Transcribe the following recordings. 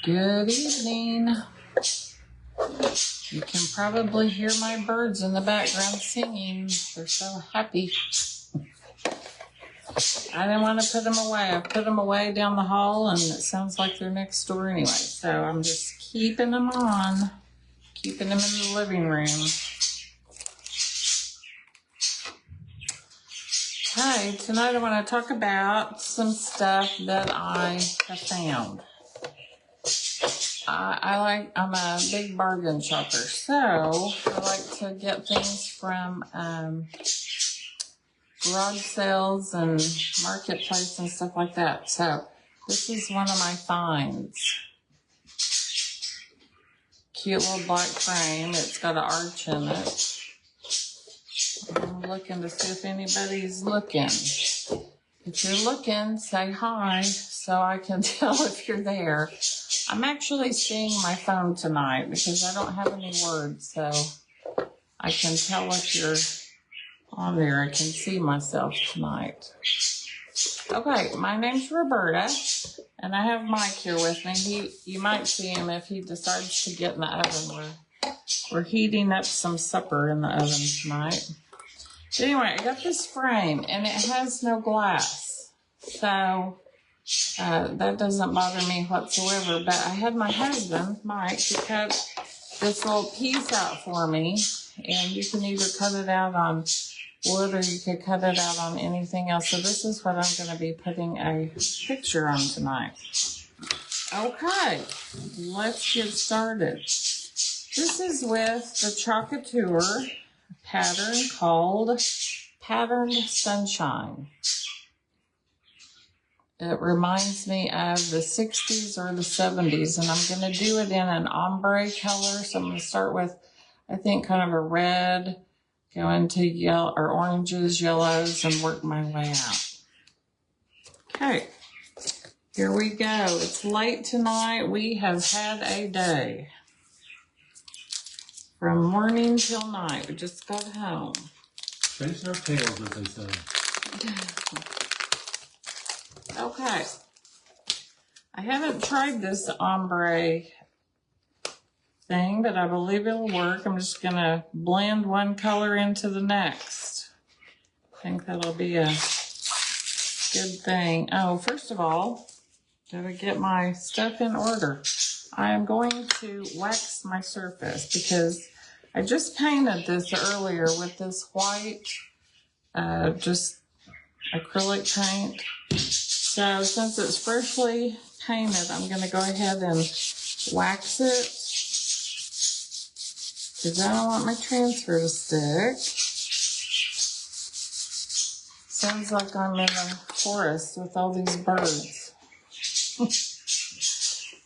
Good evening. You can probably hear my birds in the background singing. They're so happy. I didn't want to put them away. I put them away down the hall and it sounds like they're next door anyway. So I'm just keeping them on, keeping them in the living room. Okay, tonight I want to talk about some stuff that I have found. I'm a big bargain shopper, so I like to get things from garage sales and marketplace and stuff like that. So this is one of my finds. Cute little black frame. It's got an arch in it. I'm looking to see if anybody's looking. If you're looking, say hi so I can tell if you're there. I'm actually seeing my phone tonight because I don't have any words, so I can tell if you're on there. I can see myself tonight. Okay, my name's Roberta, and I have Mike here with me. You might see him if he decides to get in the oven. We're heating up some supper in the oven tonight. But anyway, I got this frame, and it has no glass, so that doesn't bother me whatsoever. But I had my husband, Mike, to cut this little piece out for me, and you can either cut it out on wood or you could cut it out on anything else. So this is what I'm going to be putting a picture on tonight. Okay, let's get started. This is with the Chockature pattern called Patterned Sunshine. It reminds me of the 60s or the 70s, and I'm going to do it in an ombre color. So I'm going to start with, I think, kind of a red, go into yellow or oranges, yellows, and work my way out. Okay, here we go. It's late tonight. We have had a day. From morning till night. We just got home. Chasing our tails, as they say. Okay. I haven't tried this ombre thing, but I believe it'll work. I'm just going to blend one color into the next. I think that'll be a good thing. Oh, first of all, gotta get my stuff in order. I am going to wax my surface because I just painted this earlier with this white, just acrylic paint. So since it's freshly painted, I'm going to go ahead and wax it because I don't want my transfer to stick. Sounds like I'm in a forest with all these birds.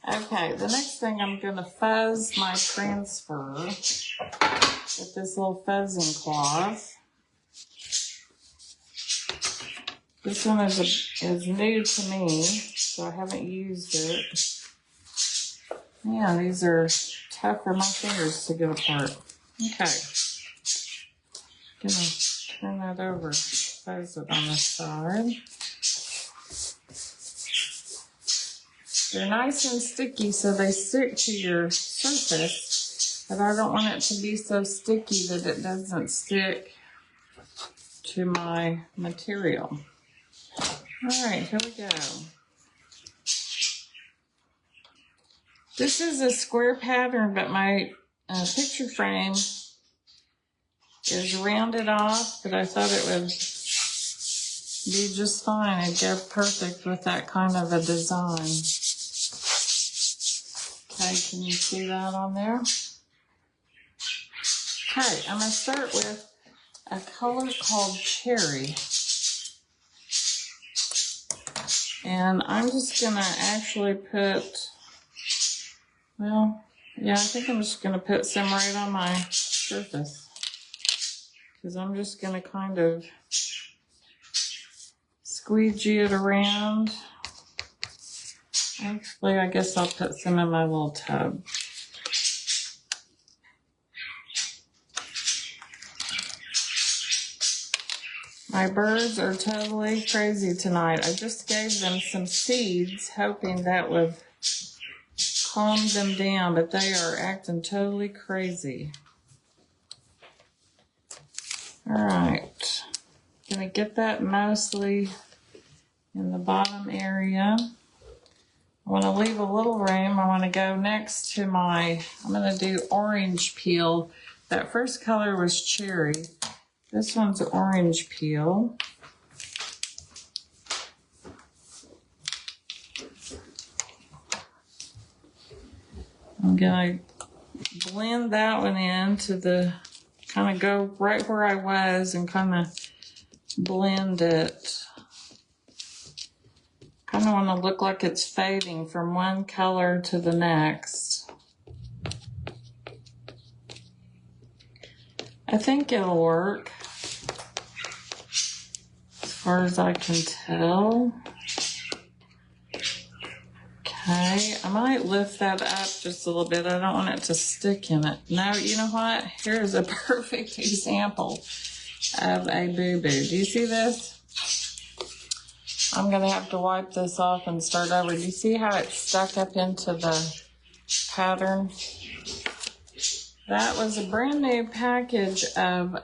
Okay, the next thing I'm going to fuzz my transfer with this little fuzzing cloth. This one is new to me, so I haven't used it. Man, these are tough for my fingers to get apart. Okay. Gonna turn that over, fuzz it on this side. They're nice and sticky, so they stick to your surface, but I don't want it to be so sticky that it doesn't stick to my material. All right, here we go. This is a square pattern, but my picture frame is rounded off, but I thought it would be just fine. It'd go perfect with that kind of a design. Okay, can you see that on there? Okay, I'm going to start with a color called Cherry. And I'm just going to actually put, well, yeah, I think I'm just going to put some right on my surface. Because I'm just going to kind of squeegee it around. Actually, I guess I'll put some in my little tub. My birds are totally crazy tonight. I just gave them some seeds, hoping that would calmed them down, but they are acting totally crazy. All right, gonna get that mostly in the bottom area. I want to leave a little room. I want to go next to I'm going to do orange peel. That first color was cherry. This one's orange peel. I'm going to blend that one in to the, kind of go right where I was and kind of blend it. Kind of want to look like it's fading from one color to the next. I think it'll work as far as I can tell. Okay, I might lift that up just a little bit. I don't want it to stick in it. No, you know what? Here's a perfect example of a boo-boo. Do you see this? I'm going to have to wipe this off and start over. Do you see how it's stuck up into the pattern? That was a brand new package of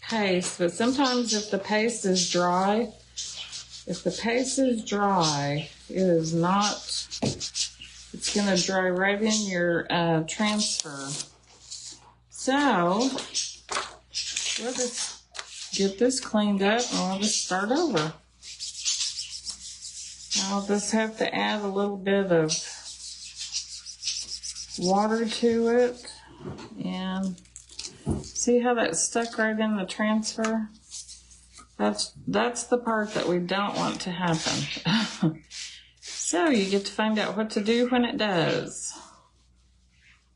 paste, but sometimes if the paste is dry, it is not, it's going to dry right in your transfer. So, we'll just get this cleaned up and we'll just start over. I'll just have to add a little bit of water to it. And see how that's stuck right in the transfer? That's the part that we don't want to happen. So you get to find out what to do when it does.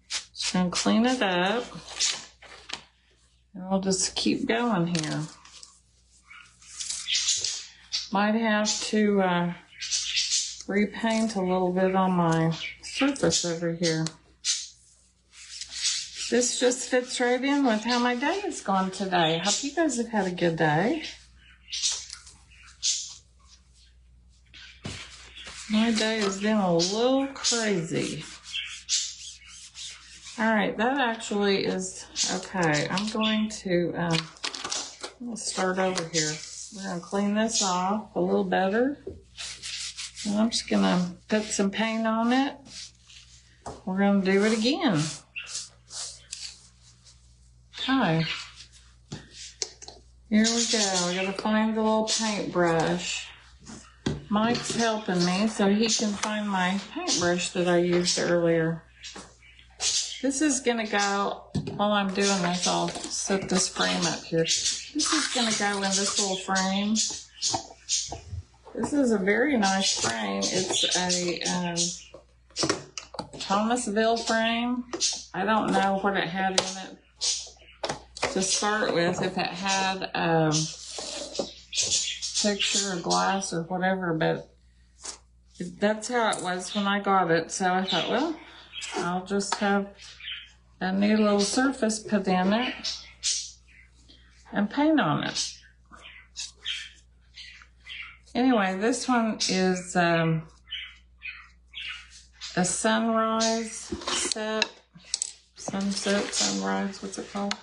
Just gonna clean it up. And we'll just keep going here. Might have to repaint a little bit on my surface over here. This just fits right in with how my day has gone today. Hope you guys have had a good day. My day has been a little crazy. All right, that actually is okay. I'm going to start over here. We're going to clean this off a little better. And I'm just going to put some paint on it. We're going to do it again. Okay. Here we go. We got to find the little paintbrush. Mike's helping me so he can find my paintbrush that I used earlier. This is going to go, while I'm doing this, I'll set this frame up here. This is going to go in this little frame. This is a very nice frame. It's a Thomasville frame. I don't know what it had in it to start with, if it had picture or glass or whatever, but that's how it was when I got it. So I thought, well, I'll just have a new little surface put in it and paint on it. Anyway, this one is a sunrise set, sunset, sunrise, what's it called?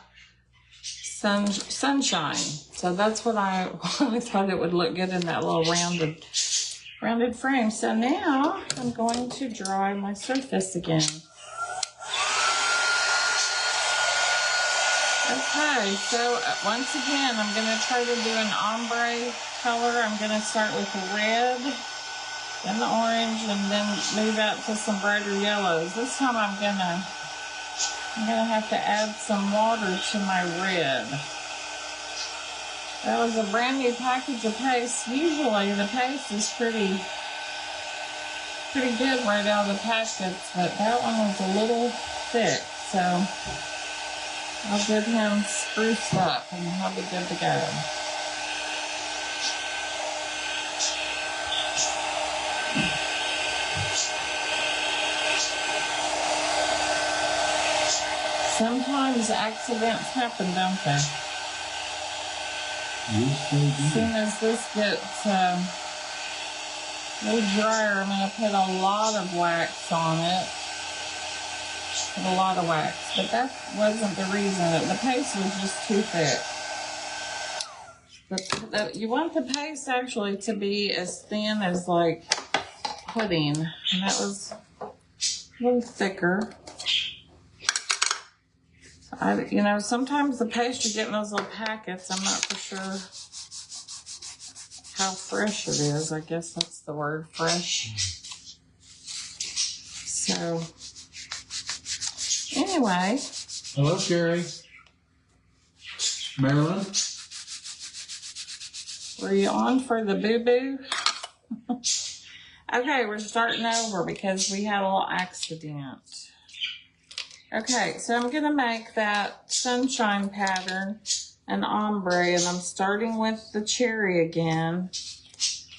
Sunshine. So that's what I thought it would look good in that little rounded frame. So now I'm going to dry my surface again. Okay, so once again, I'm going to try to do an ombre color. I'm going to start with the red, then the orange, and then move out to some brighter yellows. This time I'm going to have to add some water to my red. That was a brand new package of paste. Usually the paste is pretty good right out of the packets, but that one was a little thick, so I'll get him spruced up and he'll be good to go. Sometimes accidents happen, don't they? Yes, they do. As soon as this gets little drier. I'm going to put a lot of wax on it. Put a lot of wax. But that wasn't the reason. The paste was just too thick. You want the paste actually to be as thin as like pudding. And that was a little thicker. Sometimes the paste you get in those little packets, I'm not for sure how fresh it is. I guess that's the word, fresh. So, anyway. Hello, Sherry. Marilyn? Were you on for the boo-boo? Okay, we're starting over because we had a little accident. Okay, so I'm going to make that sunshine pattern an ombre, and I'm starting with the cherry again.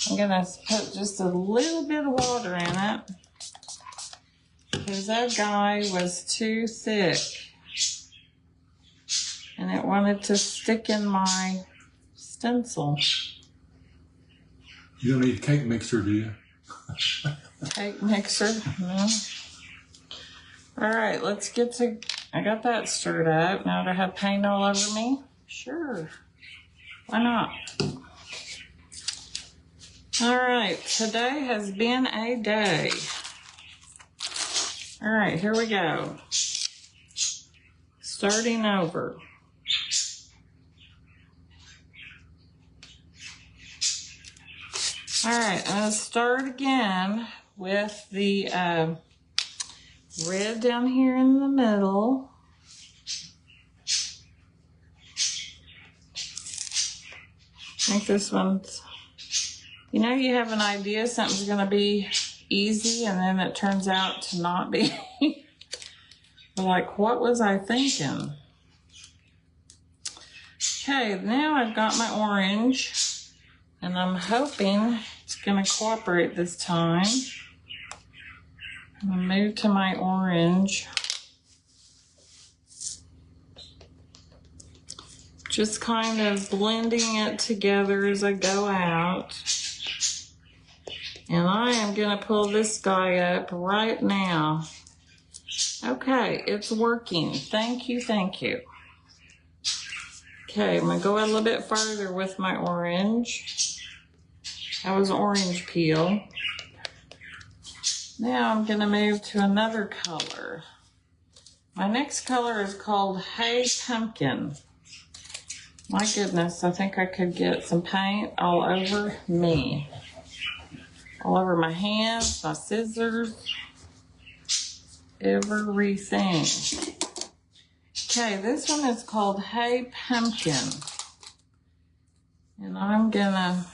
I'm going to put just a little bit of water in it because that guy was too thick and it wanted to stick in my stencil. You don't need a cake mixer, do you? Cake mixer? No. All right, let's get to, I got that stirred up. Now do I have paint all over me? Sure. Why not? All right, today has been a day. All right, here we go. Starting over. All right, I'm going to start again with the red down here in the middle. I think this one's, you have an idea something's going to be easy and then it turns out to not be. Like, what was I thinking? Okay, now I've got my orange and I'm hoping it's going to cooperate this time. I'm going to move to my orange. Just kind of blending it together as I go out. And I am going to pull this guy up right now. Okay, it's working. Thank you, thank you. Okay, I'm going to go a little bit further with my orange. That was orange peel. Now I'm going to move to another color. My next color is called Hey Pumpkin. My goodness, I think I could get some paint all over me. All over my hands, my scissors, everything. Okay, this one is called Hey Pumpkin. And I'm gonna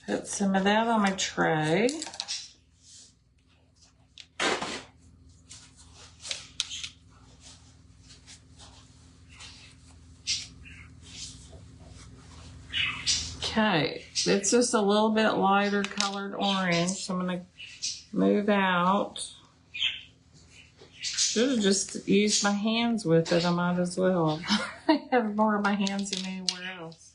put some of that on my tray. Okay, it's just a little bit lighter colored orange, so I'm going to move out. Should have just used my hands with it, I might as well. I have more of my hands than anywhere else.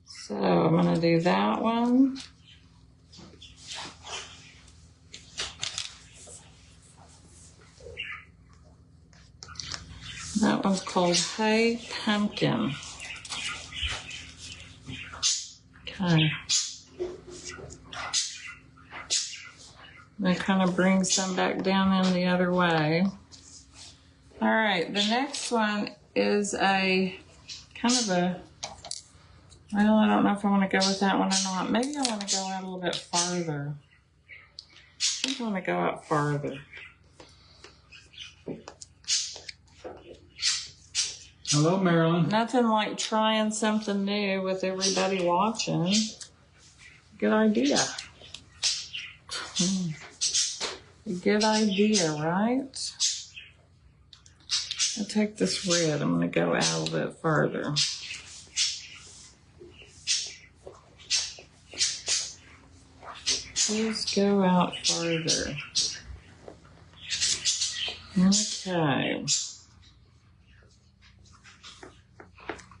So I'm going to do that one. That one's called Hey Pumpkin. Okay. That kind of brings some back down in the other way. All right, the next one is a kind of a, well, I don't know if I want to go with that one or not. Maybe I want to go out a little bit farther. I think I want to go out farther. Hello, Marilyn. Nothing like trying something new with everybody watching. Good idea. Good idea, right? I'll take this red. I'm going to go out a little bit further. Please go out further. Okay.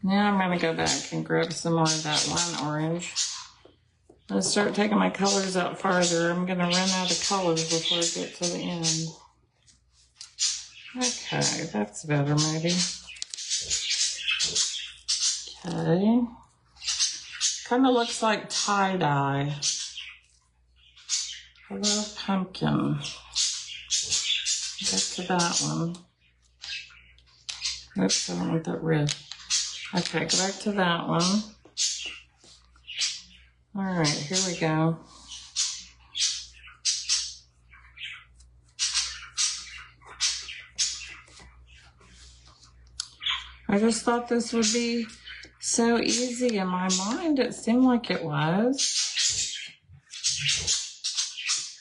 Now I'm going to go back and grab some more of that one orange. I'm gonna start taking my colors out farther. I'm gonna run out of colors before I get to the end. Okay, that's better maybe. Okay. Kind of looks like tie-dye. Hello, pumpkin. Back to that one. Oops, I don't want that red. Okay, go back to that one. All right, here we go. I just thought this would be so easy. In my mind, it seemed like it was.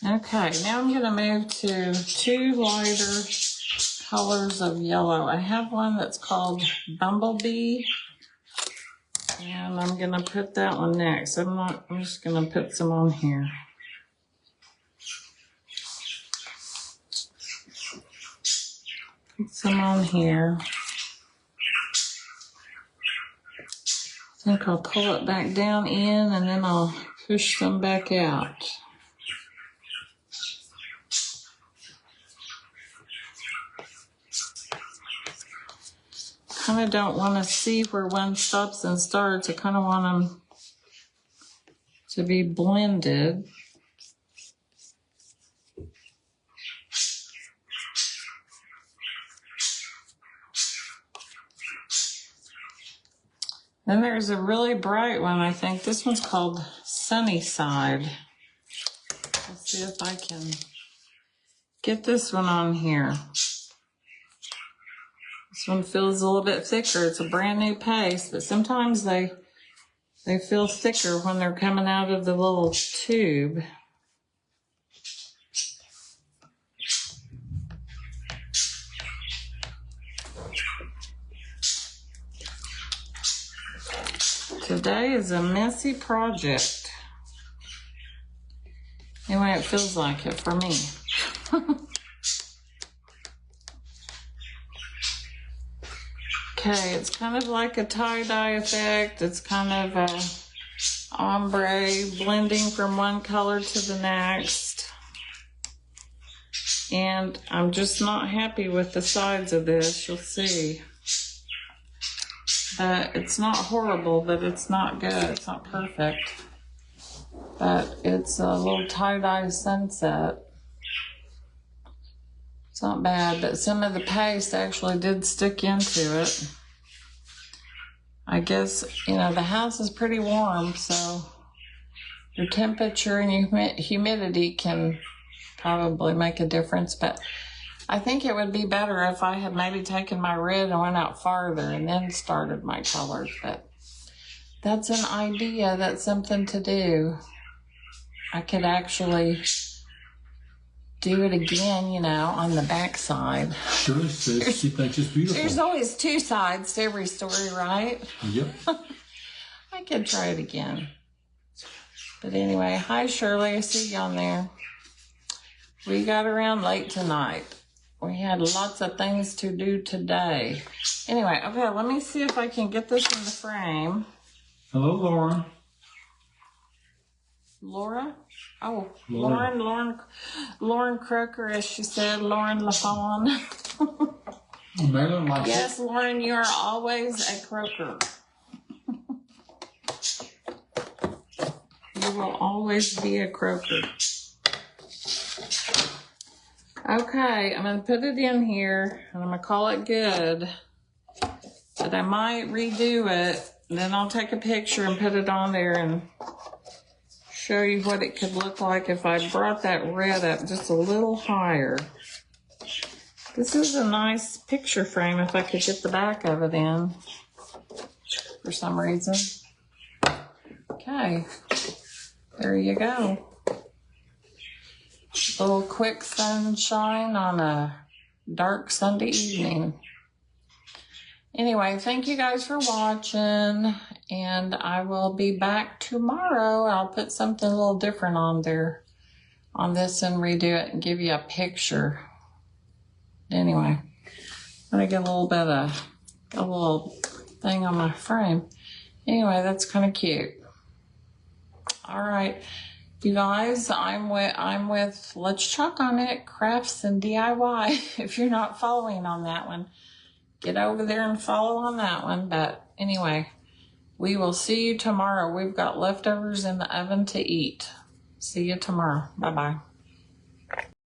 Okay, now I'm gonna move to 2 lighter colors of yellow. I have one that's called Bumblebee, and I'm gonna put that one next. I'm just gonna put some on here. Put some on here. I think I'll pull it back down in, and then I'll push them back out. Kind of don't want to see where one stops and starts. I kind of want them to be blended. Then there's a really bright one, I think. This one's called Sunnyside. Let's see if I can get this one on here. This one feels a little bit thicker. It's a brand new paste, but sometimes they feel thicker when they're coming out of the little tube. Today is a messy project. Anyway, it feels like it for me. Okay, it's kind of like a tie-dye effect. It's kind of a ombre blending from one color to the next. And I'm just not happy with the sides of this, you'll see. It's not horrible, but it's not good. It's not perfect. But it's a little tie-dye sunset. It's not bad, but some of the paste actually did stick into it. I guess, you know, the house is pretty warm, so your temperature and your humidity can probably make a difference, but I think it would be better if I had maybe taken my red and went out farther and then started my colors, but that's an idea. That's something to do. I could actually do it again, you know, on the back side. Sure, she thinks it's beautiful. There's always 2 sides to every story, right? Yep. I could try it again. But anyway, hi Shirley, I see you on there. We got around late tonight. We had lots of things to do today. Anyway, okay, let me see if I can get this in the frame. Hello, Lauren. Laura? Oh, Lauren Croker, as she said, Lauren LaFawn. Marilyn likes Yes, Lauren, you are always a croaker. You will always be a croaker. Okay, I'm going to put it in here, and I'm going to call it good. But I might redo it, and then I'll take a picture and put it on there and show you what it could look like if I brought that red up just a little higher. This is a nice picture frame if I could get the back of it in for some reason. Okay, there you go. A little quick sunshine on a dark Sunday evening. Anyway, thank you guys for watching, and I will be back tomorrow. I'll put something a little different on there, on this, and redo it and give you a picture. Anyway, I'm gonna get a little bit of a little thing on my frame. Anyway, that's kind of cute. All right. You guys, I'm with Let's Chalk on It, Crafts and DIY. If you're not following on that one, get over there and follow on that one. But anyway, we will see you tomorrow. We've got leftovers in the oven to eat. See you tomorrow. Bye-bye.